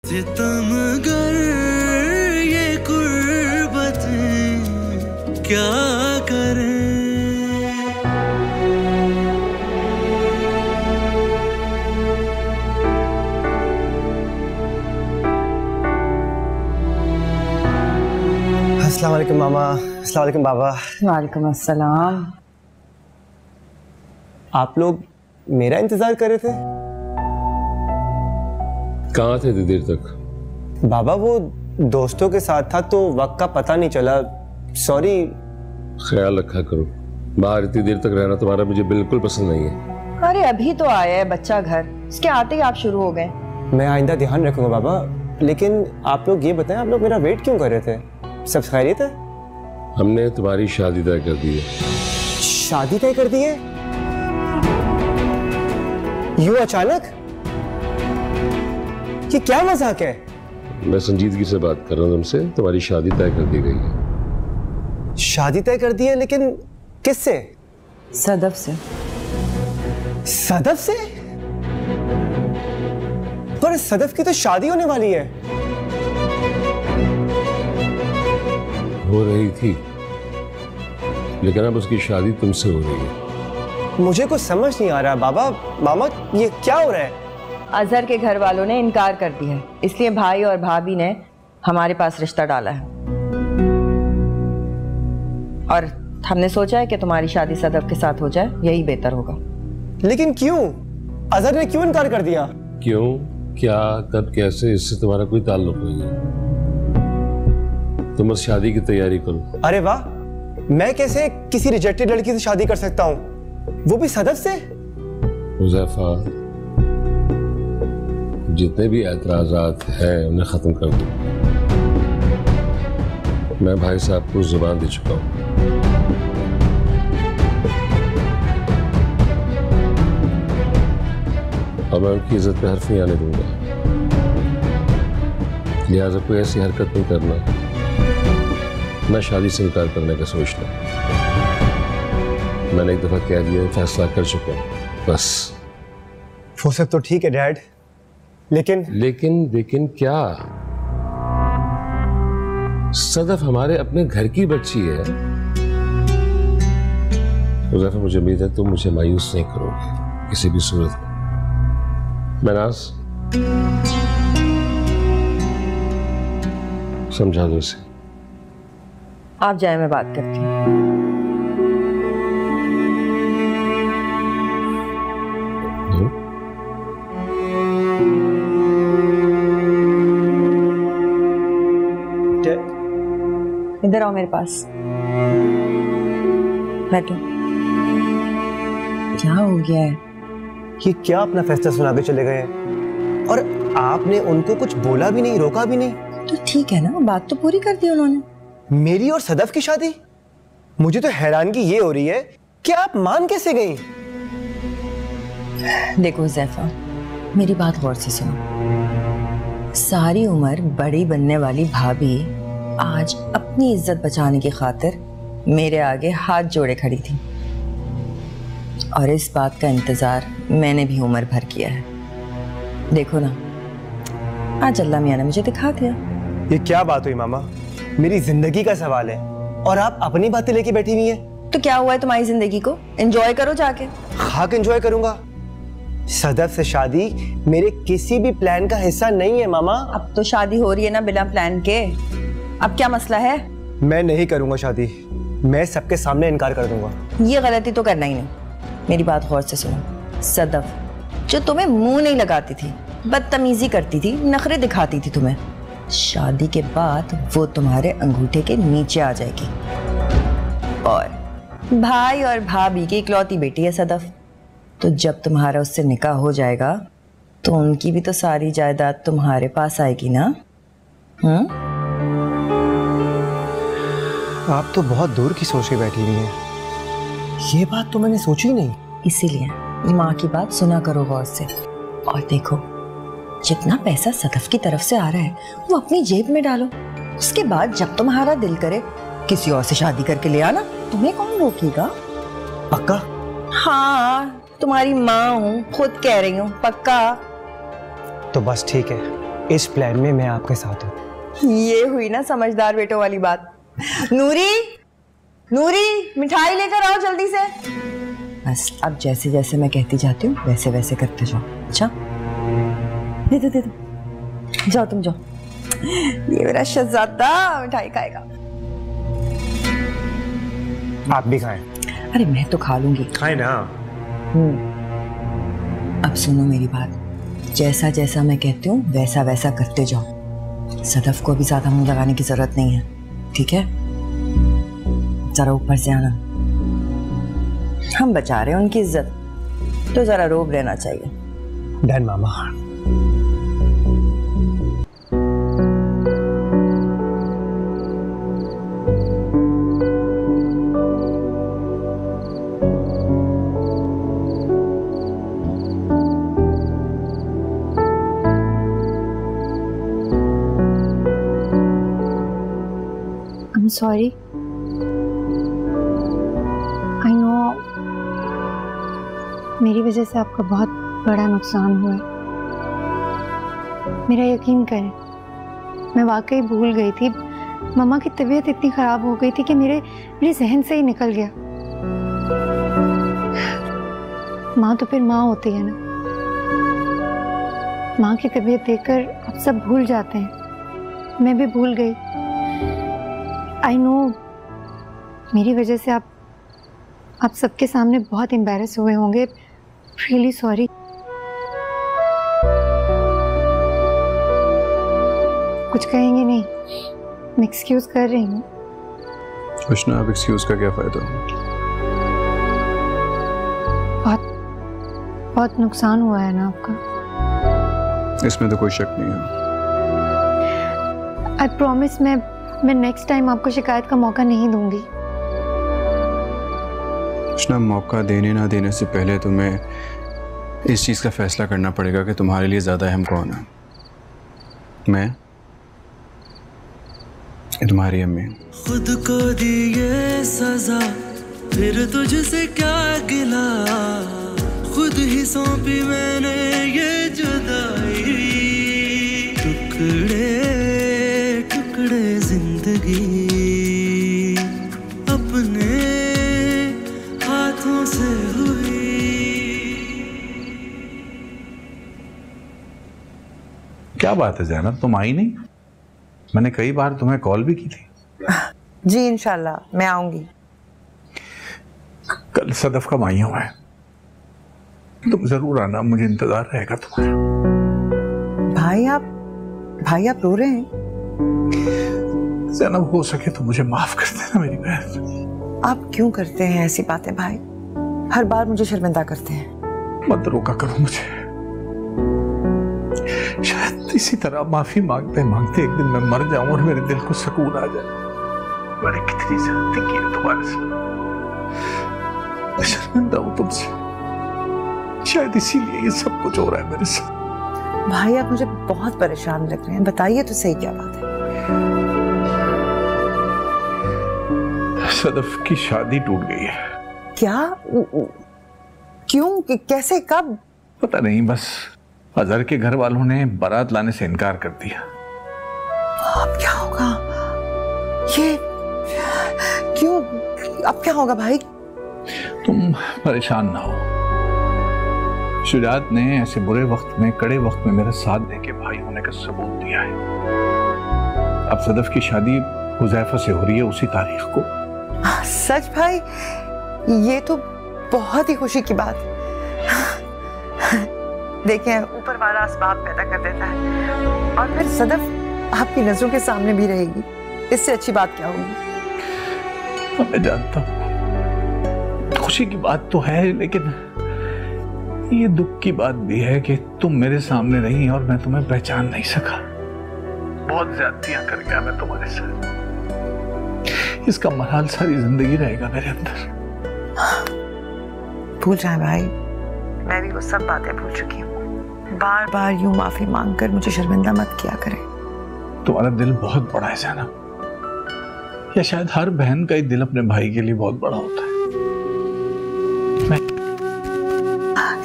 सितमगर ये गुर्बतें क्या करें। अस्सलाम वालेकुम मामा। अस्सलाम वालेकुम बाबा। वालेकुम अस्सलाम। आप लोग मेरा इंतजार कर रहे थे? कहाँ थे इतनी देर तक? बाबा वो दोस्तों के साथ था तो वक्त का पता नहीं चला, सॉरी। ख्याल रखा करो, बाहर इतनी देर तक रहना तुम्हारा मुझे बिल्कुल पसंद नहीं है। अरे अभी तो आया है बच्चा घर, उसके आते ही आप शुरू हो गए। मैं आइंदा ध्यान रखूंगा बाबा। लेकिन आप लोग ये बताएं, आप लोग मेरा वेट क्यों कर रहे थे? सब खैरियत है? हमने तुम्हारी शादी तय कर दी है। शादी तय कर दी है? यूं अचानक? ये क्या मजाक है? मैं संजीदगी से बात कर रहा हूँ तुमसे। तुम्हारी शादी तय कर दी गई है। शादी तय कर दी है, लेकिन किससे? सदफ से। सदफ से? पर सदफ की तो शादी होने वाली है। हो रही थी, लेकिन अब उसकी शादी तुमसे हो रही है। मुझे कुछ समझ नहीं आ रहा बाबा, मामा, ये क्या हो रहा है? अजहर के घर वालों ने इनकार कर दिया है, इसलिए भाई और भाभी ने हमारे पास रिश्ता डाला है। और हमने सोचा है कि तुम्हारी शादी सदफ के साथ हो जाए, यही बेहतर होगा। लेकिन क्यों? अजहर ने क्यों इनकार कर दिया? क्यों, क्या, कब, कैसे, इससे तुम्हारा कोई ताल्लुक नहीं है। तुम बस शादी की तैयारी करो। अरे वाह, मैं कैसे किसी रिजेक्टेड लड़की से शादी कर सकता हूँ, वो भी सदफ से? हुज़ैफा, जितने भी एतराज़ात हैं उन्हें ख़त्म कर दो। मैं भाई साहब को ज़ुबान दे चुका हूँ। और मैं उनकी इज्जत पे हर्फ नहीं आने दूंगा। लिहाजा कोई ऐसी हरकत नहीं करना, ना शादी से इनकार करने का सोचना। मैंने एक दफ़ा कह दिया, फैसला कर चुका हूँ, बस। वो सब तो ठीक है डैड, लेकिन क्या? सदफ हमारे अपने घर की बच्ची है। हुज़ैफा, मुझे उम्मीद है तुम मुझे मायूस नहीं करोगे किसी भी सूरत में। मनाज, समझा दो इसे। आप जाए, मैं बात करती हूँ। इधर आओ मेरे पास, बैठो। क्या हो गया है? ये क्या अपना फैसला सुना के चले गए? और आपने उनको कुछ बोला भी नहीं, रोका भी नहीं? तो ठीक है ना, बात तो पूरी कर दी उन्होंने। मेरी और सदफ की शादी? मुझे तो हैरानगी ये हो रही है कि आप मान कैसे गई? देखो हुज़ैफा, मेरी बात गौर से सुनो। सारी उम्र बड़ी बनने वाली भाभी आज अपनी इज्जत बचाने की खातिर मेरे आगे हाथ जोड़े खड़ी थी, और इस बात का इंतजार मैंने भी उम्र भर किया है। देखो ना, आज अल्लाह मियां ने मुझे दिखा दिया। ये क्या बात हुई मामा? मेरी जिंदगी का सवाल है और आप अपनी बातें लेके बैठी हुई हैं। तो क्या हुआ है तुम्हारी जिंदगी को? एंजॉय करो जाके। खाक एंजॉय करूंगा? सदफ से शादी मेरे किसी भी प्लान का हिस्सा नहीं है मामा। अब तो शादी हो रही है ना बिना प्लान के, अब क्या मसला है? मैं नहीं करूंगा शादी, मैं सबके सामने इनकार कर दूंगा। ये गलती तो करना ही नहीं। मेरी बात गौर से सुनो। सदफ जो तुम्हें मुंह नहीं लगाती थी, बदतमीजी करती थी, नखरे दिखाती थी तुम्हें, शादी के बाद वो तुम्हारे अंगूठे के नीचे आ जाएगी। और भाई और भाभी की इकलौती बेटी है सदफ, तो जब तुम्हारा उससे निकाह हो जाएगा तो उनकी भी तो सारी जायदाद तुम्हारे पास आएगी ना। आप तो बहुत दूर की सोच के बैठी हुई हैं। ये बात तो मैंने सोची नहीं। इसीलिए माँ की बात सुना करो गौर से। और देखो, जितना पैसा सदफ की तरफ से आ रहा है वो अपनी जेब में डालो, उसके बाद जब तुम्हारा दिल करे किसी और से शादी करके ले आना, तुम्हें कौन रोकेगा? पक्का? हाँ, तुम्हारी माँ हूँ, खुद कह रही हूँ, पक्का। तो बस ठीक है, इस प्लान में मैं आपके साथ हूँ। ये हुई ना समझदार बेटों वाली बात। नूरी, नूरी मिठाई लेकर आओ जल्दी से। बस अब जैसे जैसे मैं कहती जाती हूँ वैसे वैसे करते जाओ। अच्छा दे दो दे दो, जाओ तुम जाओ। ये मेरा शहजादा मिठाई खाएगा। आप भी खाएं। अरे मैं तो खा लूंगी। खाएं ना। अब सुनो मेरी बात, जैसा जैसा मैं कहती हूँ वैसा वैसा करते जाओ। सदफ को भी ज्यादा मुंह लगाने की जरूरत नहीं है, ठीक है? जरा ऊपर से आना, हम बचा रहे हैं उनकी इज्जत, तो जरा रोब रहना चाहिए। Done mama. I'm sorry. I know मेरी वजह से आपका बहुत बड़ा नुकसान हुआ है। मेरा यकीन करें, मैं वाकई भूल गई थी। मम्मा की तबीयत इतनी खराब हो गई थी कि मेरे जहन से ही निकल गया। माँ तो फिर माँ होती है ना। माँ की तबीयत देखकर आप सब भूल जाते हैं, मैं भी भूल गई। आई नो मेरी वजह से आप सबके सामने बहुत एम्बैरस हुए होंगे। Really sorry. कुछ कहेंगे नहीं? मैं एक्सक्यूज कर रही हूँ। कुछ ना, अब एक्सक्यूज का क्या फायदा? बहुत नुकसान हुआ है ना आपका। इसमें तो कोई शक नहीं है। आई प्रॉमिस मैं नेक्स्ट टाइम आपको शिकायत का मौका नहीं दूंगी। कुछ ना, मौका देने ना देने से पहले तुम्हें इस चीज का फैसला करना पड़ेगा कि तुम्हारे लिए ज्यादा अहम कौन है, मैं या तुम्हारी अम्मी। खुद को दी ये सजा, फिर तुझसे क्या गिला, खुद ही सौंपी मैंने ये जुदाई। टुकड़े टुकड़े जिंदगी अपने हाथों से हुई। क्या बात है ज़ैनब, तुम आई नहीं? मैंने कई बार तुम्हें कॉल भी की थी। जी इंशाल्लाह मैं आऊंगी। कल सदफ का माहिया है, तुम जरूर आना, मुझे इंतजार रहेगा तुम्हारा। भाई आप रो रहे हैं? ज़ैनब हो सके तो मुझे माफ कर देना मेरी बहन। आप क्यों करते हैं ऐसी बातें भाई? हर बार मुझे शर्मिंदा करते हैं। मत रोका करो मुझे, शायद इसी तरह माफी मांगते मांगते एक दिन मैं मर जाऊं और मेरे दिल को सुकून आ जाए। मैंने कितनी ज्यादती की है तुम्हारे साथ, शर्मिंदा हूं तुमसे, शायद इसीलिए ये सब कुछ हो रहा है मेरे साथ। भाई आप मुझे बहुत परेशान लग रहे हैं, बताइए तो सही क्या बात है। सदफ की शादी टूट गई है। क्या? क्यों? कैसे? कब? पता नहीं, बस अजहर के घर वालों ने बारात लाने से इनकार कर दिया। अब क्या होगा? ये क्यों? अब क्या होगा भाई? तुम परेशान ना हो, शुजात ने ऐसे बुरे वक्त में, कड़े वक्त में मेरा साथ देके भाई होने का सबूत दिया है। अब सदफ की शादी हुजैफा से हो रही है उसी तारीख को। सच भाई? ये तो बहुत ही खुशी की बात। देखें, ऊपर वाला असबाब पैदा कर देता है और फिर सदफ आपकी नजरों के सामने भी रहेगी। इससे अच्छी बात क्या होगी? मैं जानता हूँ खुशी की बात तो है, लेकिन ये दुख की बात भी है कि तुम मेरे सामने रही और मैं तुम्हें पहचान नहीं सका। बहुत ज्यादतियां कर गया मैं तुम्हारे साथ, इसका मलाल सारी जिंदगी रहेगा मेरे अंदर। भूल जाए भाई, मैं भी वो सब बातें भूल चुकी हूँ। बार बार यूं माफी मांगकर मुझे शर्मिंदा मत किया करें। तुम्हारा दिल बहुत बड़ा है ज़ैनब, या शायद हर बहन का ही दिल अपने भाई के लिए बहुत बड़ा होता है।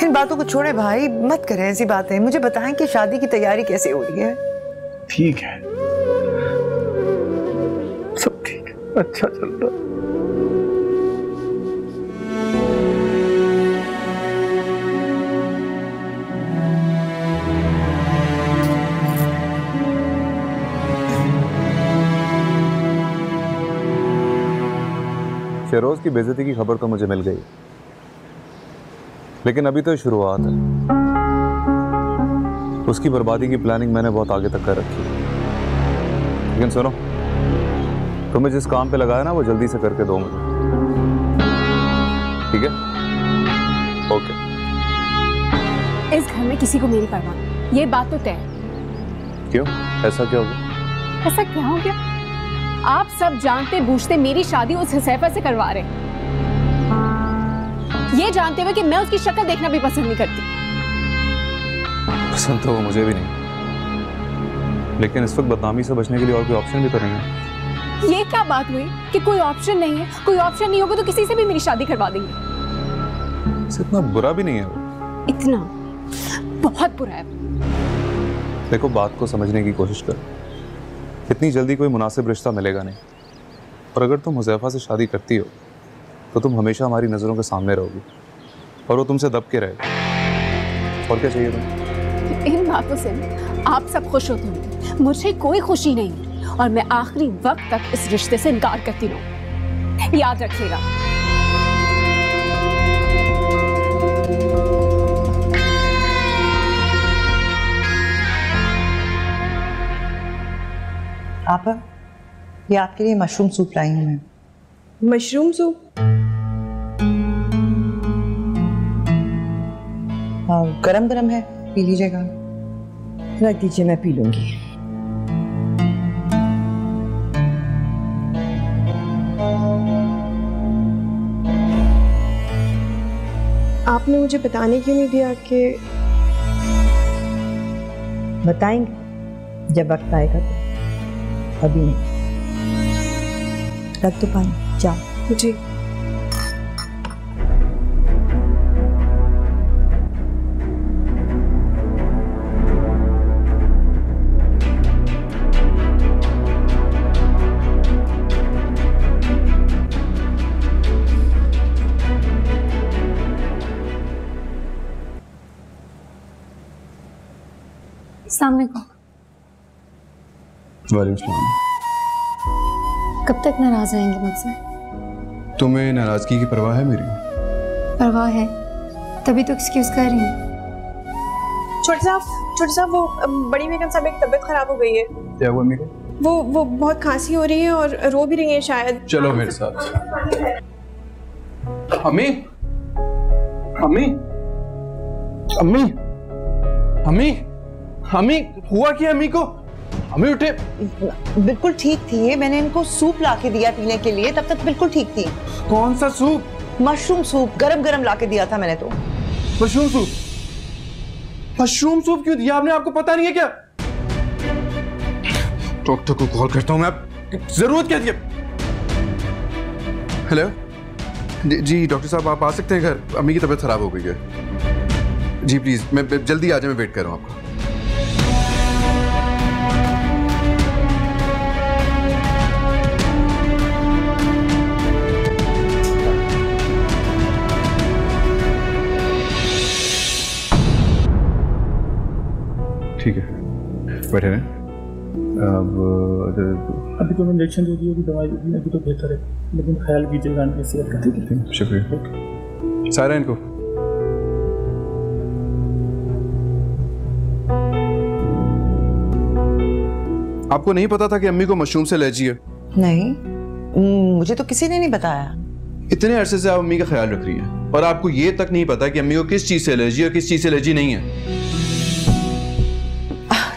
इन बातों को छोड़े भाई, मत करें ऐसी बातें। मुझे बताएं कि शादी की तैयारी कैसे हो रही है? ठीक है, सब ठीक है, अच्छा चल रहा है। शेरोज की बेइज्जती की खबर तो मुझे मिल गई, लेकिन अभी तो शुरुआत है। उसकी बर्बादी की प्लानिंग मैंने बहुत आगे तक कर रखी है। लेकिन सुनो, तुम्हें जिस काम पे लगाया ना वो जल्दी से करके दो मुझे, ठीक है? ओके। इस घर में किसी को मेरी परवाह नहीं, ये बात तो तय है। क्यों? ऐसा क्या हो गया? ऐसा क्या हो गया? आप सब जानते बूझते मेरी शादी उस हुसैफा से करवा रहे हैं, ये जानते हुए कि मैं उसकी शक्ल देखना भी पसंद नहीं करती। पसंद तो वो मुझे भी नहीं, लेकिन इस वक्त बदनामी से बचने के लिए और कोई ऑप्शन भी तो नहीं है। ये क्या बात हुई कि कोई ऑप्शन नहीं है? कोई ऑप्शन नहीं होगा तो किसी से भी मेरी शादी करवा देंगे। इतना बुरा भी नहीं है वो। इतना बहुत बुरा है। देखो, बात को समझने की कोशिश कर। इतनी जल्दी कोई मुनासिब रिश्ता मिलेगा नहीं, और अगर तुम हुज़ैफा से शादी करती हो तो तुम हमेशा हमारी नज़रों के सामने रहोगी और वो तुमसे दब के रहेगा। और क्या चाहिए तुम्हें? इन बातों से आप सब खुश होते होंगे, मुझे कोई खुशी नहीं है, और मैं आखिरी वक्त तक इस रिश्ते से इनकार करती रहूं। याद रखिएगा। आप, ये आपके लिए मशरूम सूप लाई हूँ मैं। Mushroom soup? हाँ, गरम गरम है, पी लीजिएगा। रख दीजिए, मैं पी लूंगी। आपने मुझे बताने क्यों नहीं दिया कि? बताएंगे जब वक्त आएगा तो, अभी नहीं। रख दो पानी, जाओ। जी। अस्सलामुअलैकुम। वालेकुम सलाम। कब तक नाराज रहेंगे मुझसे? तुम्हें नाराजगी की परवाह है मेरी? परवाह है, तभी तो एक्सक्यूज कर रही हूँ। छोटे साहब वो बड़ी बेगम साहब की तबीयत खराब हो गई है। क्या हुआ मेरे? वो बहुत खांसी हो रही है और रो भी रही है शायद। चलो मेरे साथ। अम्मी, अम्मी, अम्मी, अम्मी, अम्मी, हुआ क्या अम्मी को? अम्मी उठे। बिल्कुल ठीक थी ये, मैंने इनको सूप ला के दिया पीने के लिए, तब तक बिल्कुल ठीक थी। कौन सा सूप? मशरूम सूप, गरम गरम ला के दिया था मैंने तो। Mushroom soup? मशरूम सूप क्यों दिया आपने? आपको पता नहीं है क्या? डॉक्टर को कॉल करता हूँ मैं। जरूरत क्या थी? हेलो जी डॉक्टर साहब, आप आ सकते हैं घर? अम्मी की तबीयत खराब हो गई है जी। प्लीज मैं जल्दी आ जाए, मैं वेट कर रहा हूँ आपका। ठीक है, बैठे रहें। अभी तो इंजेक्शन दे दी होगी, दवाई दे दी, अभी तो बेहतर है, लेकिन ख्याल कीजिएगा इनकी सेहत का। ठीक है, शुक्रिया। सारा इनको आपको नहीं पता था कि अम्मी को मशरूम से एलर्जी है? नहीं, मुझे तो किसी ने नहीं बताया। इतने अरसे से आप अम्मी का ख्याल रख रही हैं और आपको ये तक नहीं पता कि अम्मी को किस चीज से एलर्जी है और किस चीज से एलर्जी नहीं है।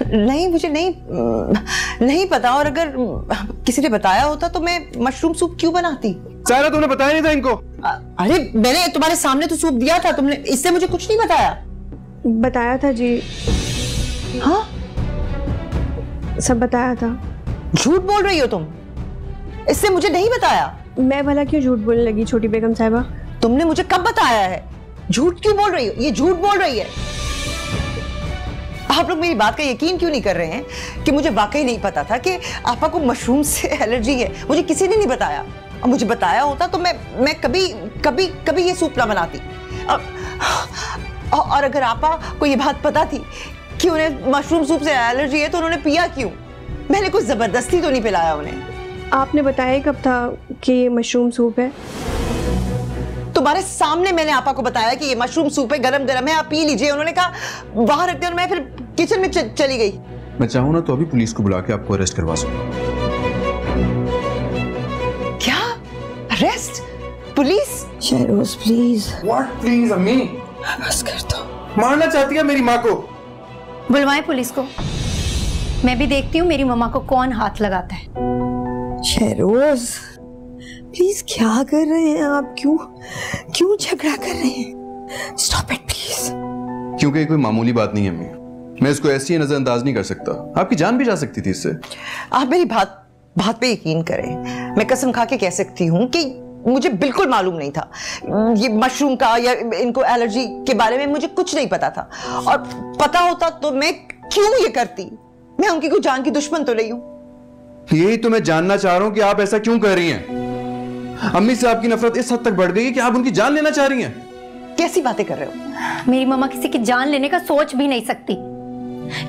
नहीं, मुझे नहीं पता, और अगर किसी ने बताया होता तो मैं मशरूम सूप क्यों बनाती? सारा तुमने बताया नहीं था इनको? अरे मैंने तुम्हारे सामने तो सूप दिया था, तुमने इससे मुझे कुछ नहीं बताया। बताया था जी। हाँ, सब बताया था। झूठ बोल रही हो तुम, इससे मुझे नहीं बताया। मैं भला क्यों झूठ बोलने लगी छोटी बेगम साहिबा? तुमने मुझे कब बताया है? झूठ क्यों बोल रही हो? ये झूठ बोल रही है। आप लोग मेरी बात का यकीन क्यों नहीं कर रहे हैं कि मुझे वाकई नहीं पता था कि आपा को मशरूम से एलर्जी है। मुझे किसी ने नहीं बताया, और मुझे बताया होता तो मैं कभी कभी कभी ये सूप ना बनाती। और अगर आपा को ये बात पता थी कि उन्हें मशरूम सूप से एलर्जी है तो उन्होंने पिया क्यों? मैंने कुछ जबरदस्ती तो नहीं पिलाया उन्हें। आपने बताया कब था कि ये मशरूम सूप है? तुम्हारे सामने मैंने आपा को बताया कि ये मशरूम सूप है, गरम गरम है, आप पी लीजिए। उन्होंने कहा वहां रखते, और मैं फिर किचन में चली गई। मैं चाहूँ ना तो अभी पुलिस को बुला के आपको अरेस्ट करवा सकूं। क्या arrest? Police? Shahroz please. What please अम्मी? बस कर दो। मारना चाहती है मेरी माँ को। बुलवाएं पुलिस को, मैं भी देखती हूँ मेरी मम्मा को कौन हाथ लगाता है। शहरोज प्लीज, क्या कर रहे हैं आप? क्यों झगड़ा कर रहे हैं? Stop it please. क्योंकि ये कोई मामूली बात नहीं है अम्मी, मैं इसको ऐसी नजरअंदाज नहीं कर सकता। आपकी जान भी जा सकती थी इससे। आप मेरी बात पे यकीन करें, मैं कसम खा के कह सकती हूँ कि मुझे बिल्कुल मालूम नहीं था ये मशरूम का या इनको एलर्जी के बारे में। मुझे कुछ नहीं पता था, और पता होता तो मैं क्यों ये करती? मैं उनकी कोई जान की दुश्मन तो नहीं हूं। यही तो मैं जानना चाह रहा हूं कि आप ऐसा क्यों कर रही हैं। अम्मी से आपकी नफरत इस हद तक बढ़ गई है कि आप उनकी जान लेना चाह रही हैं। कैसी बातें कर रहे हो? मेरी मम्मा किसी की जान लेने का सोच भी नहीं सकती।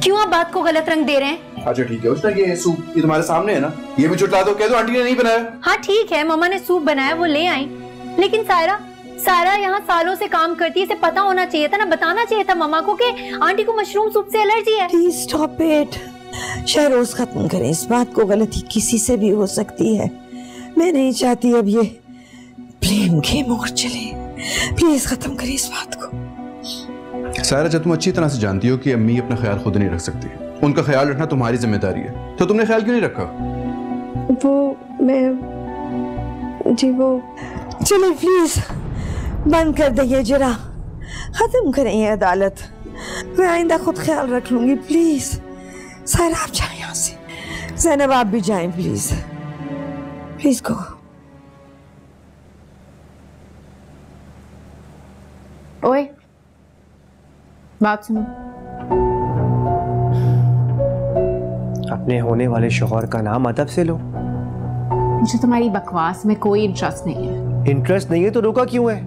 क्यों आप बात को गलत रंग दे रहे हैं? अच्छा ठीक है, उसने ये सूप ये तुम्हारे सामने है ना, ये भी चुटला दो, कह दो आंटी ने नहीं बनाया। हाँ ठीक है, मम्मा ने सूप बनाया, वो ले आई। लेकिन सारा यहाँ सालों से काम करती है, इसे पता होना चाहिए था ना, बताना चाहिए था मम्मा को कि आंटी को मशरूम सूप से एलर्जी है। Please stop it. शहरोज खत्म करें इस बात को, गलती किसी से भी हो सकती है। मैं नहीं चाहती अब ये ब्लेम गेम और चले। प्लीज खत्म करें इस बात को। सायरा, जब तुम अच्छी तरह से जानती हो कि अम्मी अपना ख्याल खुद नहीं रख सकती, उनका ख्याल रखना तुम्हारी जिम्मेदारी है, तो तुमने ख्याल क्यों नहीं रखा? वो चलो प्लीज बंद कर दे जरा, खत्म करें ये अदालत। मैं आइंदा खुद ख्याल रख लूंगी। प्लीज सायरा आप जाए यहाँ से। ज़ैनब आप भी जाएं प्लीज, प्लीज गो। ओए बात सुनो। अपने होने वाले शौहर का नाम अदब से लो। मुझे तुम्हारी बकवास में कोई इंटरेस्ट नहीं है। इंटरेस्ट नहीं है तो रोका क्यों है?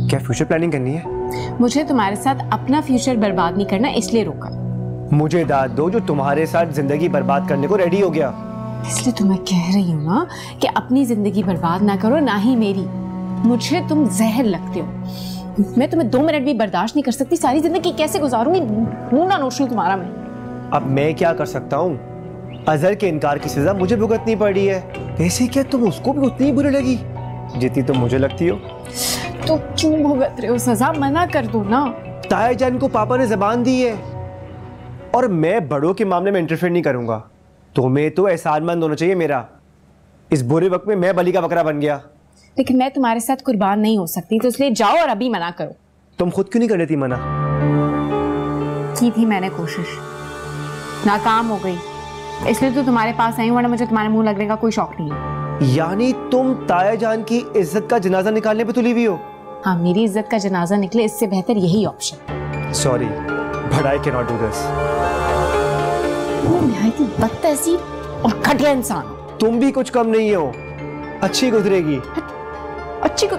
क्या फ्यूचर प्लानिंग करनी है? मुझे तुम्हारे साथ अपना फ्यूचर बर्बाद नहीं करना, इसलिए रोका। मुझे दाद दो जो तुम्हारे साथ जिंदगी बर्बाद करने को रेडी हो गया। इसलिए तो मैं कह रही हूँ ना कि अपनी जिंदगी बर्बाद ना करो, ना ही मेरी। मुझे तुम जहर लगते हो। मैं तुम्हें 2 मिनट भी बर्दाश्त नहीं कर सकती। सारी जिंदगी कैसे गुजारूंगी, नूना नोशी तुम्हारा मैं। अब मैं क्या कर सकता हूँ? अजहर के इनकार की सजा मुझे भुगतनी पड़ी है। वैसे क्या तुम उसको भी उतनी ही बुरी लगी जितनी तुम मुझे लगती हो? तो क्यों भुगत रहे हो सजा? मना कर दो ना। ताया जान को पापा ने जबान दी है, और मैं बड़ों के मामले में इंटरफेयर नहीं करूंगा। तुम्हें तो एहसानमंद होना चाहिए मेरा। इस बुरे वक्त में मैं बलि का बकरा बन गया। लेकिन मैं तुम्हारे साथ कुर्बान नहीं हो सकती, तो इसलिए जाओ और अभी मना करो। तुम खुद क्यों नहीं कर लेती मना? की थी मैंने कोशिश, नाकाम हो गई, इसलिए तो तुम्हारे पास आई हूं, वरना मुझे तुम्हारे मुंह लगने का कोई शौक नहीं है। यानी तुम ताया जान की इज्जत का जनाजा निकालने पे तुली हुई हो? हाँ, मेरी इज्जत का जनाजा निकले, इससे बेहतर यही option. Sorry but I can not do this. निहायती बदतहसीब और घटिया इंसान। तुम भी कुछ कम नहीं हो। अच्छी गुजरेगी। अच्छी कल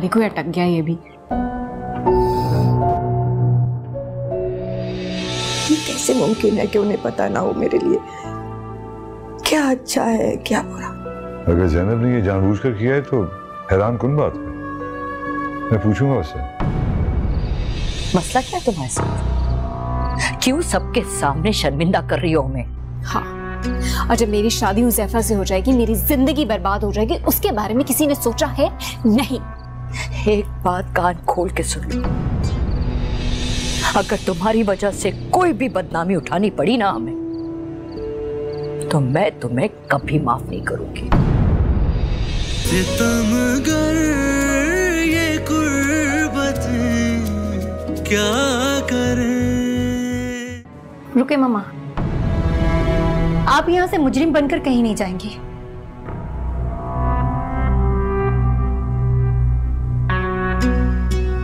को अटक गया ये भी। कैसे मुमकिन है कि उन्हें पता ना हो मेरे लिए क्या अच्छा है क्या बुरा? अगर ज़ैनब ने ये जानबूझकर किया है तो हैरान कुन बात है। मैं पूछूंगा उससे। मसला क्या है तुम्हारे साथ? क्यों सबके सामने शर्मिंदा कर रही हो हमें? हाँ, और जब मेरी शादी हुज़ैफा से हो जाएगी, मेरी जिंदगी बर्बाद हो जाएगी, उसके बारे में किसी ने सोचा है? नहीं। एक बात कान खोल के सुन लो, अगर तुम्हारी वजह से कोई भी बदनामी उठानी पड़ी ना हमें, तो मैं तुम्हें कभी माफ नहीं करूंगी। सितमगर ये कुर्बतें क्या करें। रुके मम्मा, आप यहाँ से मुजरिम बनकर कहीं नहीं जाएंगी।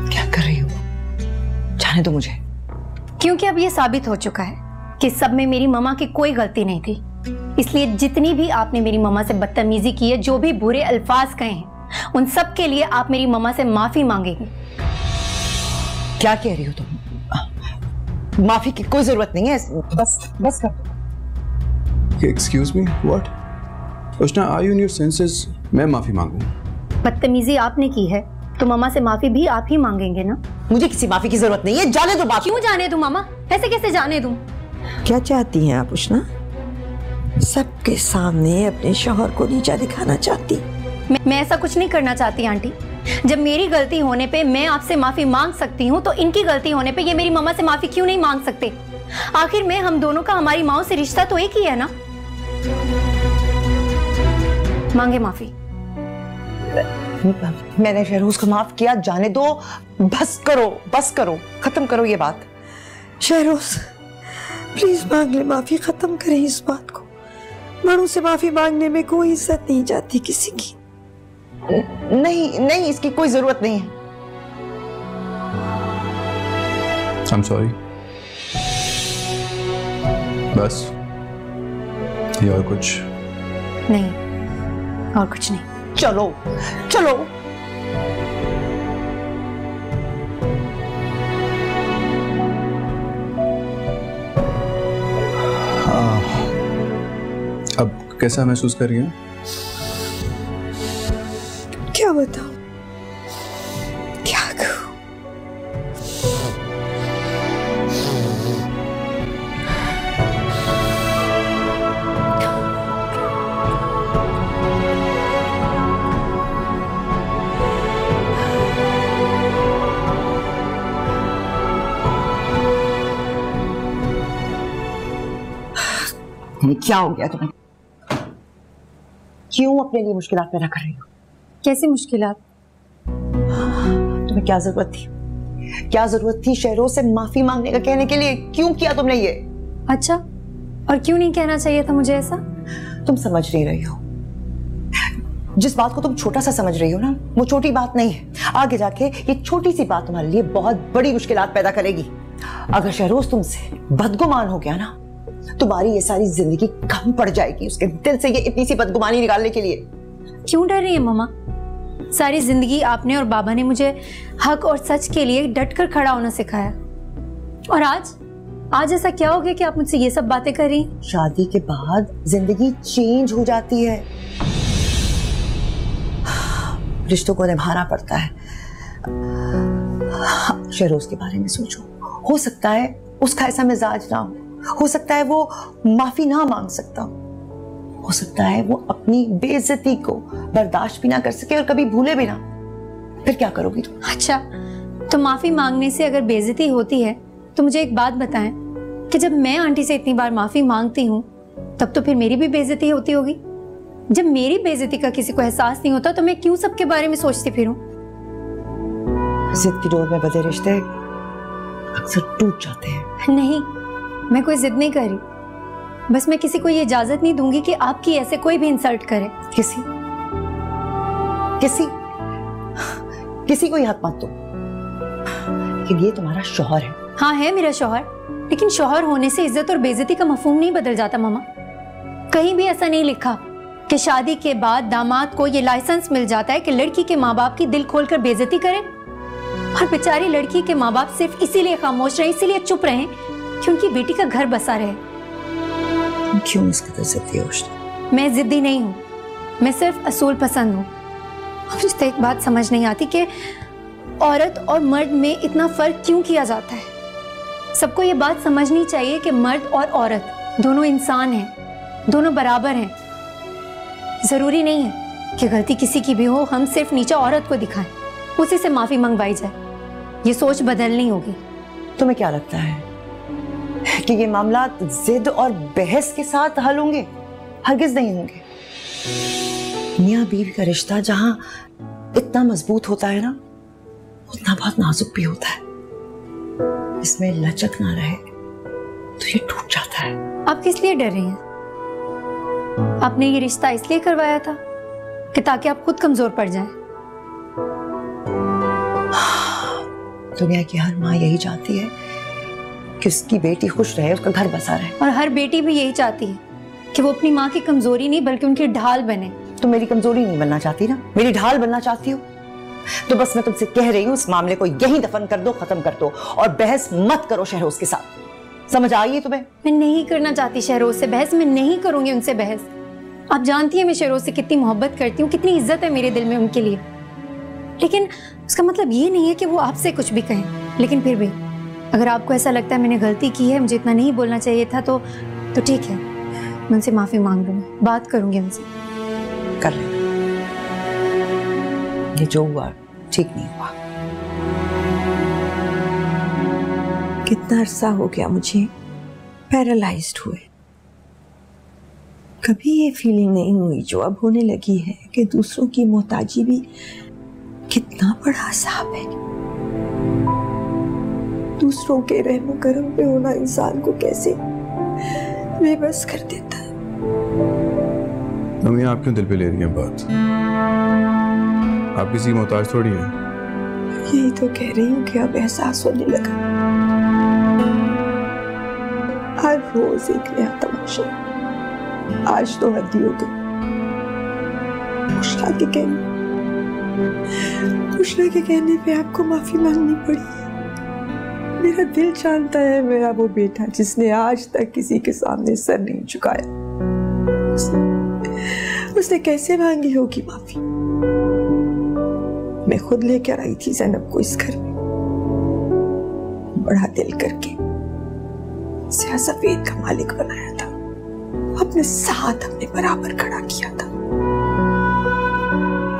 क्या जाने दो मुझे। क्योंकि अब ये साबित हो चुका है कि सब में मेरी मम्मा की कोई गलती नहीं थी, इसलिए जितनी भी आपने मेरी मम्मा से बदतमीजी की है, जो भी बुरे अल्फाज कहे हैं, उन सब के लिए आप मेरी मम्मा से माफी मांगेंगे। क्या कह रही हो तुम? माफी की कोई जरूरत नहीं है, बस कर। Excuse me, what? Ushna, are you in your senses? मैं माफी मांगूं? बदतमीजी आपने की है तो मम्मा से माफी भी आप ही मांगेंगे ना? मुझे किसी माफी की जरूरत नहीं है, जाने दो बात। क्यों जाने दूं मामा? ऐसे कैसे जाने दूं? क्या चाहती हैं आप उष्णा? सबके सामने अपने शौहर को नीचा दिखाना चाहती? मैं ऐसा कुछ नहीं करना चाहती आंटी। जब मेरी गलती होने पे मैं आपसे माफी मांग सकती हूँ, तो इनकी गलती होने पे ये मेरी मम्मा से माफी क्यों नहीं मांग सकते? आखिर में हम दोनों का हमारी माँ से रिश्ता तो एक ही है ना। मांगे माफी। मैंने शहरोज को माफ किया, जाने दो। बस करो, खत्म करो ये बात। शहरोज प्लीज मांग ले माफी, खत्म करें इस बात को। बड़ों से माफी मांगने में कोई इज्जत नहीं जाती किसी की। नहीं, इसकी कोई जरूरत नहीं है। I'm sorry। बस ये और कुछ नहीं, और कुछ नहीं। चलो अब कैसा महसूस कर रही हैं? क्या बताऊं, क्या कहूं? क्या हो गया तुम्हें? क्यों अपने लिए मुश्किलात पैदा कर रही हो? कैसी मुश्किलात? तुम्हें क्या जरूरत थी शहरों से माफी मांगने का, कहने के लिए? क्यों किया तुमने ये? अच्छा, और क्यों नहीं कहना चाहिए था मुझे ऐसा? तुम समझ नहीं रही हो। जिस बात को तुम छोटा सा समझ रही हो ना, वो छोटी बात नहीं है। आगे जाके ये छोटी सी बात तुम्हारे लिए बहुत बड़ी मुश्किलात पैदा करेगी। अगर शहरोज तुमसे बदगुमान हो गया ना, तुम्हारी ये सारी जिंदगी कम पड़ जाएगी उसके दिल से, ये इतनी सी बदगुमानी निकालने के लिए। क्यों डर रही है मम्मा? सारी जिंदगी आपने और बाबा ने मुझे हक और सच के लिए डटकर खड़ा होना सिखाया, और आज ऐसा क्या हो गया कि आप मुझसे ये सब बातें कर रही? शादी के बाद जिंदगी चेंज हो जाती है, रिश्तों को निभाना पड़ता है। शहरोज के बारे में सोचो, हो सकता है उसका ऐसा मिजाज ना हो सकता है वो माफी ना मांग सकता, हो सकता है वो अपनी बेइज्जती को बर्दाश्त भी ना कर सके और कभी भूले भी ना। फिर क्या करोगी तुम? अच्छा, तो माफी मांगने से अगर बेइज्जती होती है तो मुझे एक बात बताएं कि जब मैं आंटी से इतनी बार माफी मांगती हूँ, तब तो फिर मेरी भी बेइज्जती होती होगी। जब मेरी बेइज्जती का किसी को एहसास नहीं होता तो मैं क्यों सबके बारे में सोचती फिरूं? जिद की डोर में बंधे रिश्ते अक्सर टूट जाते हैं। नहीं, मैं कोई जिद नहीं कर रही, बस मैं किसी को ये इजाजत नहीं दूंगी कि आपकी ऐसे कोई भी इंसल्ट करे। किसी को हक मत दो कि ये तुम्हारा शौहर है। हाँ, है मेरा शौहर, लेकिन शौहर होने से इज्जत और बेइज्जती का मफहूम नहीं बदल जाता मामा। कहीं भी ऐसा नहीं लिखा कि शादी के बाद दामाद को ये लाइसेंस मिल जाता है कि लड़की के माँ बाप की दिल खोलकर बेइज्जती करें, और बेचारी लड़की के माँ बाप सिर्फ इसीलिए खामोश रहे, इसीलिए चुप रहे कि उनकी बेटी का घर बसा रहे। क्यों इस कदर जिद्दी हो? मैं जिद्दी नहीं हूँ, मैं सिर्फ असूल पसंद हूँ। मुझे तो एक बात समझ नहीं आती कि औरत और मर्द में इतना फर्क क्यों किया जाता है। सबको ये बात समझनी चाहिए कि मर्द और औरत दोनों इंसान हैं, दोनों बराबर हैं। जरूरी नहीं है कि गलती किसी की भी हो हम सिर्फ नीचा औरत को दिखाएं, उसी से माफी मंगवाई जाए। ये सोच बदलनी होगी। तुम्हें क्या लगता है कि ये मामला जिद और बहस के साथ हल होंगे? हरगिज नहीं होंगे। मियां बीवी का रिश्ता जहां इतना मजबूत होता है ना, उतना बहुत नाजुक भी होता है। इसमें लचक ना रहे तो ये टूट जाता है। आप किस लिए डर रही हैं? आपने ये रिश्ता इसलिए करवाया था कि ताकि आप खुद कमजोर पड़ जाएं। दुनिया की हर माँ यही चाहती है कि उसकी बेटी खुश रहे, उसका घर बसा रहे। और हर बेटी भी यही चाहती है कि वो अपनी माँ की कमजोरी नहीं बल्कि उनकी ढाल बने। तुम मेरी कमजोरी नहीं बनना चाहती ना, मेरी ढाल बनना चाहती हो। तो बस मैं तुमसे कह रही हूँ इस मामले को यहीं दफन कर दो, खत्म कर दो और बहस मत करो शहरोज के साथ। समझ आई है तुम्हें? मैं नहीं करना चाहती शहरोज से बहस, मैं नहीं करूंगी उनसे बहस। आप जानती हैं मैं शहरोज से कितनी मोहब्बत करती हूँ, कितनी इज्जत है मेरे दिल में उनके लिए। लेकिन उसका मतलब ये नहीं है कि वो आपसे कुछ भी कहें। लेकिन फिर भी अगर आपको ऐसा लगता है मैंने गलती की है, मुझे इतना नहीं बोलना चाहिए था, तो ठीक है, मैं उनसे माफी मांग लूंगी, बात करूंगी उनसे। कर ले, ये जो हुआ ठीक नहीं हुआ। कितना अरसा हो गया मुझे पैरालाइज्ड हुए, कभी ये फीलिंग नहीं हुई जो अब होने लगी है कि दूसरों की मोहताजी भी कितना बड़ा अज़ाब है। दूसरों के रहमो करम पे होना इंसान को कैसे बेबस कर देता है। मम्मी आप क्यों दिल पे ले रही हैं बात? आप किसी मोहताज थोड़ी हैं। यही तो कह रही हूँ कि अब एहसास होने लगा, हर रोज एक नया तमाशा। आज तो हद ही हो गई। उष्णा के कहने पे आपको माफी मांगनी पड़ी। मेरा दिल जानता है मेरा वो बेटा जिसने आज तक किसी के सामने सर नहीं झुकाया, उसने कैसे मांगी होगी माफी। मैं खुद लेकर आई थी ज़ैनब को इस घर में, बड़ा दिल करके इसे सफेद का मालिक बनाया था, अपने साथ अपने बराबर खड़ा किया था।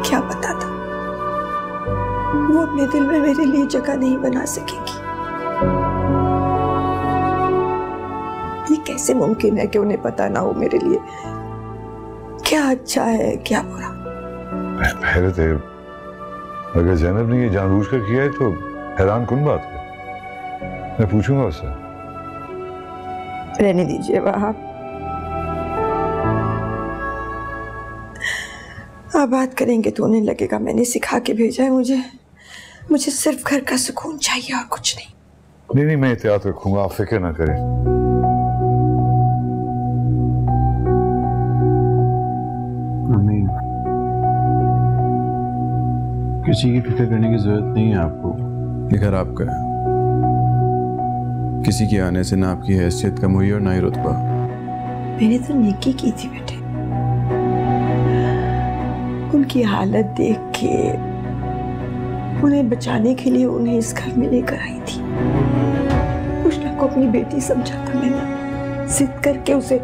क्या पता था वो अपने दिल में मेरे लिए जगह नहीं बना सकेगी। ये कैसे मुमकिन है कि उन्हें पता ना हो मेरे लिए क्या अच्छा है क्या बुरा। पहले थे, अगर ज़ैनब ने ये जानबूझकर किया है तो हैरान कुन बात है। मैं पूछूंगा उससे। रहने दीजिए वहां, आप बात करेंगे तो उन्हें लगेगा मैंने सिखा के भेजा है। मुझे सिर्फ घर का सुकून चाहिए और कुछ नहीं। नहीं, मैं एहतियात रखूंगा, आप फिक्र ना करें। किसी की फिक्र करने की जरूरत नहीं है आपको। ये घर आपका है, किसी के आने से ना आपकी हैसियत कम हुई और ना ही रुतबा। मैंने तो नेकी की थी बेटे, उनकी हालत देख के उन्हें बचाने के लिए उन्हें इस घर में लेकर आई थी। उष्णा को अपनी बेटी समझा था मैंने, जिद करके उसे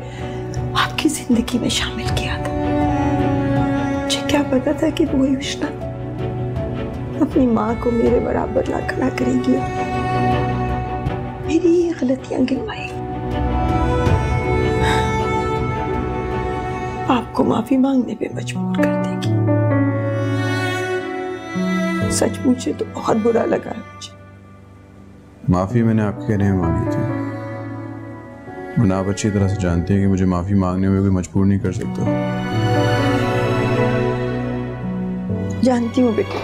आपकी जिंदगी में शामिल किया था। मुझे क्या पता था कि वही उष्णा अपनी माँ को मेरे बराबर ला खड़ा करेगी, मेरी ये गलतियां गिनवाएगी, आपको माफी मांगने पे मजबूर कर देगी। सच मुझे तो बहुत बुरा लगा है। मुझे माफी मैंने आपके कहने में मांगी थी, वरना आप अच्छी तरह से जानते हैं कि मुझे माफी मांगने में कोई मजबूर नहीं कर सकता। जानती हूँ बेटा,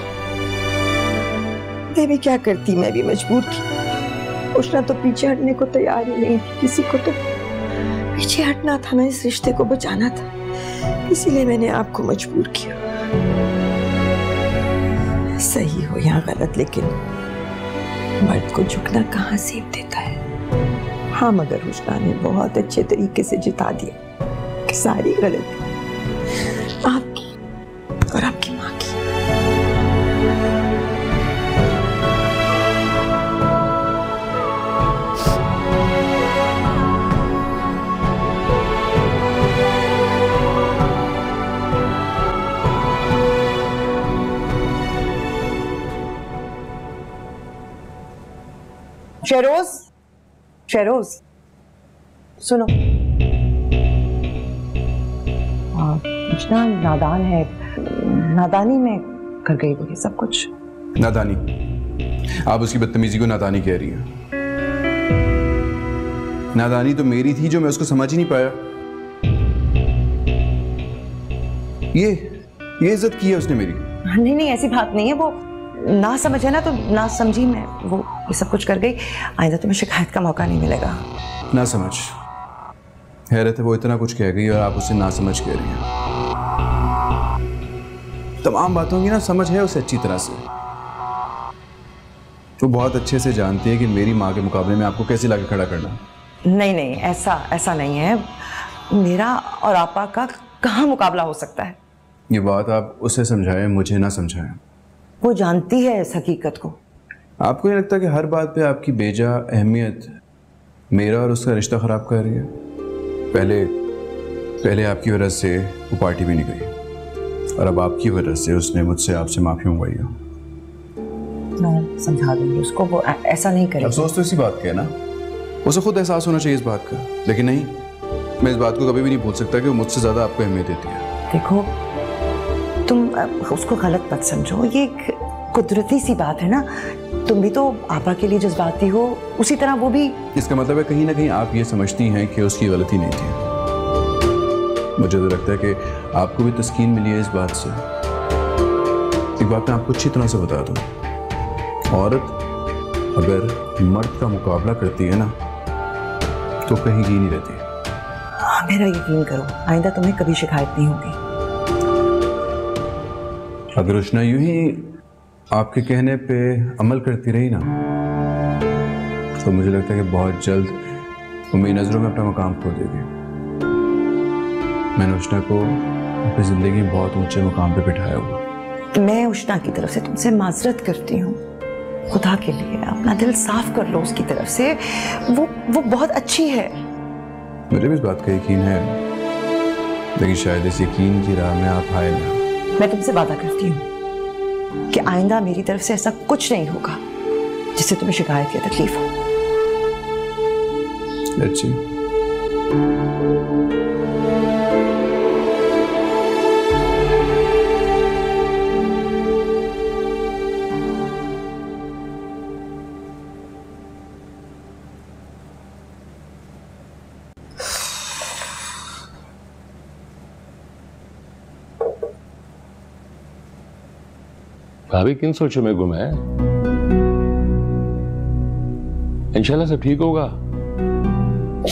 मैं भी क्या करती, मैं भी मजबूर थी। उष्णा तो पीछे हटने को तैयार ही नहीं थी, किसी को तो पीछे हटना था ना, इस रिश्ते को बचाना था, इसीलिए मैंने आपको मजबूर किया। सही हो या गलत, लेकिन मर्द को झुकना कहाँ सेव देता है। हाँ, मगर उष्णा ने बहुत अच्छे तरीके से जिता दिया कि सारी गलती आपकी और आपकी माँ की। शहरोज सुनो, उष्णा नादान है, नादानी में कर गई वो ये सब कुछ। नादानी? आप उसकी बदतमीजी को नादानी कह रही हैं? नादानी तो मेरी थी जो मैं उसको समझ ही नहीं पाया। ये इज्जत की है उसने मेरी। नहीं, ऐसी बात नहीं है, वो ना समझ है ना तो ना समझी मैं वो ये सब कुछ कर गई। आइंदा तुम्हें शिकायत का मौका नहीं मिलेगा। ना समझ हैरत है, वो इतना कुछ कह गई और आप उसे ना समझ कह रही हैं। तमाम बातों की ना समझ है उसे अच्छी तरह से। वो बहुत अच्छे से जानती है कि मेरी माँ के मुकाबले में आपको कैसे लाके खड़ा करना। नहीं नहीं, ऐसा नहीं है। मेरा और आपा का कहाँ मुकाबला हो सकता है। ये बात आप उसे समझाएं, मुझे ना समझाएं। वो जानती है इस हकीकत को। आपको नहीं लगता कि हर बात पे आपकी बेजा अहमियत मेरा और उसका रिश्ता खराब कर रही है? पहले आपकी वजह से वो पार्टी भी नहीं गई और अब आपकी वजह से उसने मुझसे आपसे माफी मंगवाई है। मैं समझा दूंगी उसको, वो ऐसा नहीं करेगा। अफसोस तो इसी बात का है ना, उसे खुद एहसास होना चाहिए इस बात का, लेकिन नहीं। मैं इस बात को कभी भी नहीं भूल सकता कि वो मुझसे ज्यादा आपको अहमियत देती है। देखो तुम उसको गलत मत समझो, ये एक कुदरती सी बात है ना। तुम भी तो आपा के लिए जज्बाती हो, उसी तरह वो भी। इसका मतलब है कहीं ना कहीं आप ये समझती हैं कि उसकी गलती नहीं थी। मुझे तो लगता है कि आपको भी तस्कीन मिली है इस बात से। एक बात मैं आपको अच्छी तरह से बता दूं, औरत अगर मर्द का मुकाबला करती है ना तो कहीं की नहीं रहती। मेरा यकीन करो, आइंदा तुम्हें कभी शिकायत नहीं होगी। अगर रोशना यूं ही आपके कहने पे अमल करती रही ना तो मुझे लगता है कि बहुत जल्द वो मेरी नजरों में अपना मकाम खो देगी। मैंने उष्णा को अपनी जिंदगी में बहुत ऊंचे मुकाम पे बिठाया हुआ। मैं उष्णा की तरफ से तुमसे माजरत करती हूँ। खुदा के लिए अपना दिल साफ कर लो उसकी तरफ से। वो बहुत अच्छी है। मुझे भी इस बात का यकीन है, लेकिन शायद इस यकीन की राह में आप आए ना। मैं तुमसे वादा करती हूँ कि आइंदा मेरी तरफ से ऐसा कुछ नहीं होगा जिससे तुम्हें शिकायत या तकलीफ हो। Let's see. भाभी किन सोचों में गुम है? इंशाल्लाह सब ठीक होगा।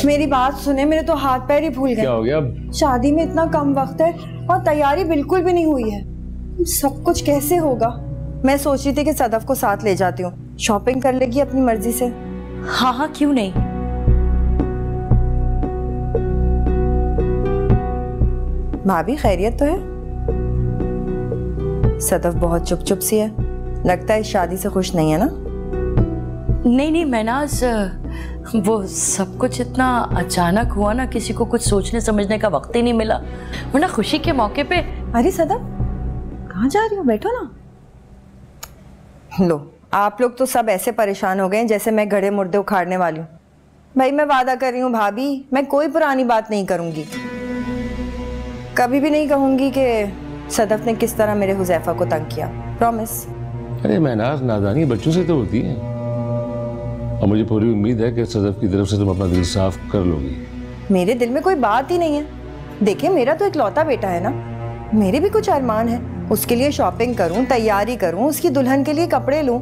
मेरी बात सुने, मेरे तो हाथ पैर ही भूल गए। क्या हो गया अब? शादी में इतना कम वक्त है और तैयारी बिल्कुल भी नहीं हुई है। सब कुछ कैसे होगा? मैं सोच रही थी कि सदफ को साथ ले जाती हूँ, शॉपिंग कर लेगी अपनी मर्जी से। हाँ हाँ क्यों नहीं। भाभी खैरियत तो है? सदफ बहुत चुप चुप सी है, लगता है इस शादी से खुश नहीं है ना? नहीं महनाज, वो सब कुछ इतना अचानक हुआ ना, किसी को कुछ सोचने समझने का वक्त ही नहीं मिला, वरना खुशी के मौके पे। अरे सदफ कहाँ जा रही हो? बैठो ना। लो, आप लोग तो सब ऐसे परेशान हो गए जैसे मैं गड़े मुर्दे उखाड़ने वाली हूँ। भाई मैं वादा कर रही हूँ भाभी, मैं कोई पुरानी बात नहीं करूंगी। कभी भी नहीं कहूंगी कि सदफ ने किस तरह मेरे हुजैफा को तंग किया, प्रॉमिस। अरे महनाज, नादानी बच्चों से तो होती है और मुझे पूरी उम्मीद है कि सदफ की तरफ से तुम अपना दिल साफ कर लोगी। मेरे दिल में कोई बात ही नहीं है। देखिए मेरा तो इकलौता बेटा है ना, मेरे भी कुछ अरमान है। उसके लिए शॉपिंग करूं, तैयारी करूं, उसकी दुल्हन के लिए कपड़े लूं।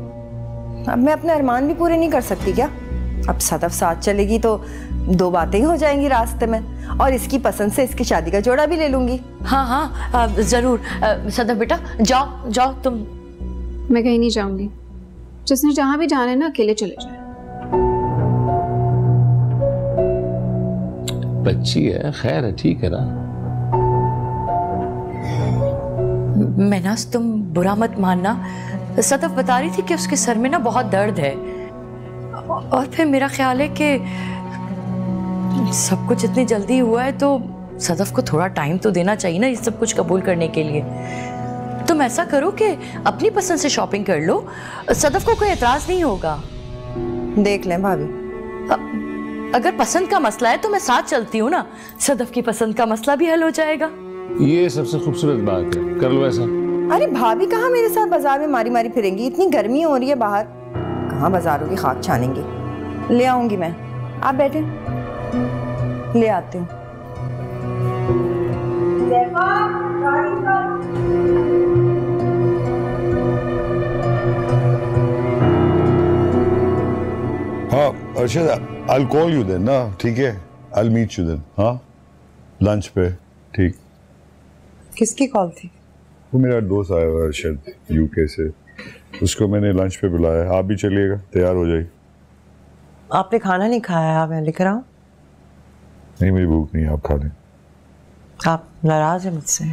अब मैं अपने अरमान भी पूरे नहीं कर सकती क्या? अब सदफ साथ चलेगी तो दो बातें ही हो जाएंगी रास्ते में, और इसकी पसंद से इसकी शादी का जोड़ा भी ले लूंगी। हाँ हाँ जरूर। सदफ बेटा जाओ जाओ तुम। मैं कहीं नहीं जाऊंगी, जिसने जहां भी जाना है ना अकेले चले जाए। बच्ची है, खैर है, ठीक है ना। महनाज तुम बुरा मत मानना, सदफ बता रही थी कि उसके सर में ना बहुत दर्द है, और फिर मेरा ख्याल है कि सब कुछ इतनी जल्दी हुआ है तो सदफ को थोड़ा टाइम तो देना चाहिए ना ये सब कुछ कबूल करने के लिए। तुम ऐसा करो कि अपनी पसंद से शॉपिंग कर लो, सदफ को कोई एतराज नहीं होगा। देख लें भाभी, अगर पसंद का मसला है तो मैं साथ चलती हूँ ना, सदफ की पसंद का मसला भी हल हो जाएगा। ये सबसे खूबसूरत बात है, कर लो ऐसा। अरे भाभी कहाँ मेरे साथ बाजार में मारी मारी फिरेंगी? इतनी गर्मी हो रही है बाहर, कहाँ बाजारों की खाक छानेंगी। ले आऊंगी मैं, आप बैठे, ले आती हूँ। हाँ Arshad, I'll call you then ना, ठीक है? I'll meet you then, हाँ? लंच पे, ठीक। किसकी कॉल थी? वो मेरा दोस्त आया हुआ अर्शद यूके से, उसको मैंने लंच पे बुलाया। आप भी चलिएगा, तैयार हो जाइए। आपने खाना नहीं खाया, मैं लेकर आऊं? नहीं, मेरी भूख नहीं, आप खा लें। आप नाराज हैं मुझसे?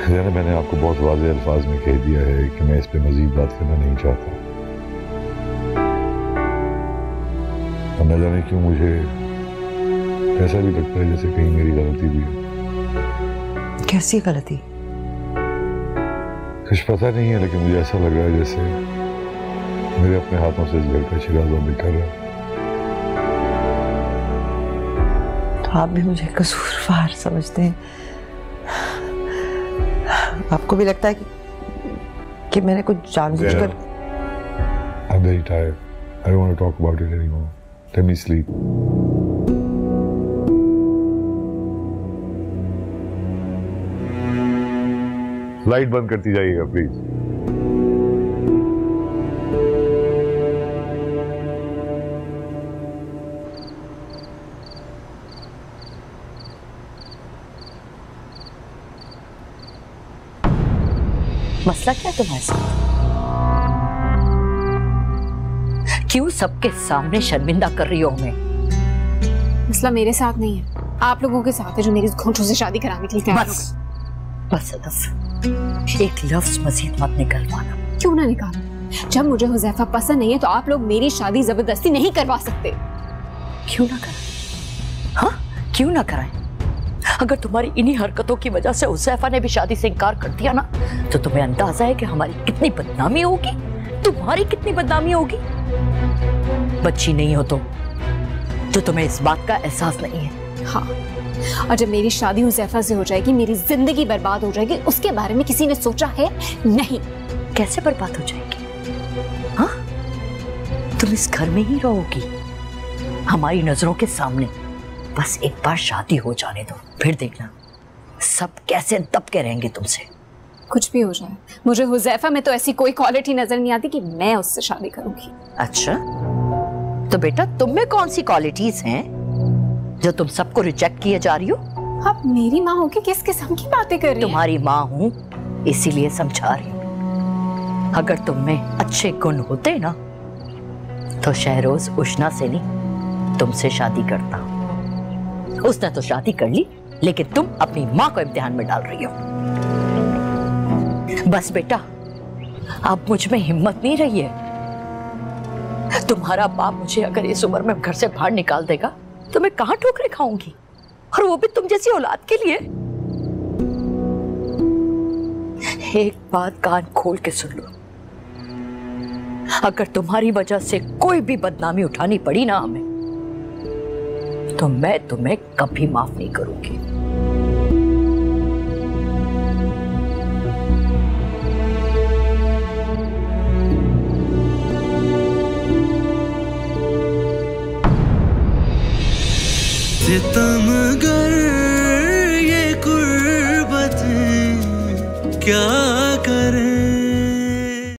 ज़ैनब, मैंने आपको बहुत वाज़ेह अल्फाज में कह दिया है कि मैं इस पे मज़ीद बात करना नहीं चाहता। और न जाने क्यों मुझे ऐसा भी लगता है जैसे कहीं मेरी गलती भी है। कैसी गलती? कुछ पता नहीं है, लेकिन मुझे ऐसा लग रहा है जैसे मेरे अपने हाथों से इस घर का शिराज़ा बिखर रहा है। तो आप भी मुझे कसूरवार समझते हैं? आपको भी लगता है कि मैंने कुछ जानबूझकर? I'm very tired. I don't want to talk about it anymore. Let me sleep. Light बंद करती जाइएगा प्लीज। मसला क्या तुम्हारे साथ? क्यों सबके सामने शर्मिंदा कर रही हो हमें? मसला मेरे साथ नहीं है, आप लोगों के साथ है जो मेरी घोंटों से शादी कराने के लिए तैयार हो गए। बस सदफ, एक लफ्ज मजीद मत निकलवाना। क्यों ना निकालूं? जब मुझे हुज़ैफा पसंद नहीं है तो आप लोग मेरी शादी जबरदस्ती नहीं करवा सकते। क्यों ना कराएं? हाँ, क्यों ना कराएं? अगर तुम्हारी इन्हीं हरकतों की वजह से हुज़ैफा ने भी शादी से इनकार कर दिया ना, तो तुम्हें अंदाजा है कि हमारी कितनी बदनामी होगी, तुम्हारी कितनी बदनामी होगी। बच्ची नहीं हो तो तुम्हें इस बात का एहसास नहीं है। हाँ, और जब मेरी शादी हुज़ैफा से हो जाएगी, मेरी जिंदगी बर्बाद हो जाएगी, उसके बारे में किसी ने सोचा है? नहीं। कैसे बर्बाद हो जाएगी? हाँ, तुम इस घर में ही रहोगी हमारी नजरों के सामने। बस एक बार शादी हो जाने दो, फिर देखना सब कैसे दबके रहेंगे तुमसे। कुछ भी हो जाए, मुझे हुज़ैफा में तो ऐसी कोई क्वालिटी नजर नहीं आती कि मैं उससे शादी करूंगी। अच्छा, तो बेटा तुम में कौन सी क्वालिटीज हैं जो तुम सबको रिजेक्ट किए जा रही हो? आप मेरी माँ हो के किस किस्म की बातें कर रही हैं? तुम्हारी माँ हूँ, इसीलिए समझा रही हूँ। अगर तुम में अच्छे गुण होते ना, तो शहरोज उष्णा से नहीं तुमसे शादी करता। उसने तो शादी कर ली, लेकिन तुम अपनी माँ को इम्तिहान में डाल रही हो। बस बेटा, अब मुझ में हिम्मत नहीं रही है। तुम्हारा बाप मुझे अगर इस उम्र में घर से बाहर निकाल देगा तो मैं कहां ठोकरें खाऊंगी, और वो भी तुम जैसी औलाद के लिए। एक बात कान खोल के सुन लो, अगर तुम्हारी वजह से कोई भी बदनामी उठानी पड़ी ना हमें, तो मैं तुम्हें कभी माफ नहीं करूंगी। सितम गर